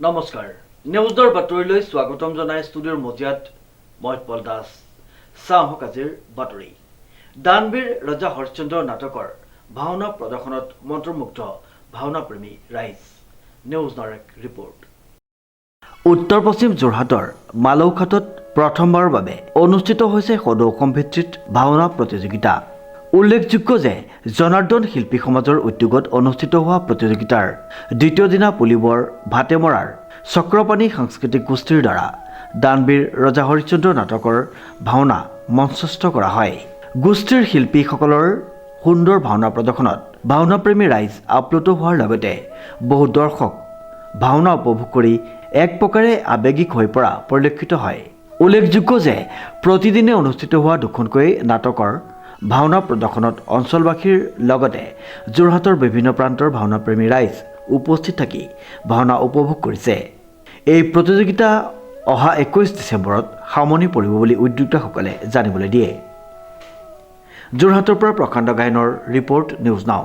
নমস্কাৰ নিউজৰ বাতৰিলৈ স্বাগতম জনাই ষ্টুডিঅ'ৰ মজিয়াত মই পল দাস চাওক আজিৰ বাতৰি দানবীৰ ৰজা হৰিশ্চন্দ্ৰ নাটকৰ ভাওনা প্ৰদৰ্শনত মন্ত্ৰমুগ্ধ ভাওনাপ্ৰেমী ৰাইজ নিউজ ডাইৰেক্ট ৰিপৰ্ট উত্তৰ পশ্চিম যোৰহাটৰ মালৌঘাটত প্ৰথমবাৰৰ বাবে অনুষ্ঠিত হৈছে সদৌ অসম ভিত্তিত ভাওনা প্ৰতিযোগিতা উল্লেখযোগ্য যে জনাৰ্দন শিল্পী সমাজৰ উদ্যোগত অনুষ্ঠিত হোৱা প্ৰতিযোগিতাৰ দ্বিতীয় দিনা পুলিবৰ ভাটেমৰাৰ চক্ৰপাণী সাংস্কৃতিক গোষ্ঠীৰ দ্বাৰা দানবীৰ ৰজা হৰিশ্চন্দ্ৰ নাটকৰ ভাওনা মঞ্চস্থ কৰা হয় গোষ্ঠীৰ শিল্পীসকলৰ সুন্দৰ ভাওনা প্ৰদৰ্শনত ভাওনাপ্ৰেমী ৰাইজ আপ্লুত হোৱাৰ লগতে বহু দৰ্শক ভাওনা উপভোগ কৰি এক প্ৰকাৰে আৱেগিক হৈ পৰা পৰিলক্ষিত হয় উল্লেখযোগ্য যে প্ৰতিদিনে অনুষ্ঠিত হোৱা দুখনকৈ নাটকৰ ভাওনা প্ৰদৰ্শনত অঞ্চলবাসীৰ লগতে যোৰহাটৰ বিভিন্ন প্ৰান্তৰ ভাওনাপ্ৰেমী ৰাইজ উপস্থিত থাকি ভাওনা উপভোগ কৰিছে এই প্ৰতিযোগিতা অহা 21 ডিচেম্বৰত সামৰণি পৰিব বুলি উদ্যোক্তাসকলে জানিবলৈ দিয়ে যোৰহাটৰ পৰা প্ৰকাণ্ড গায়নৰ ৰিপৰ্ট নিউজ নাও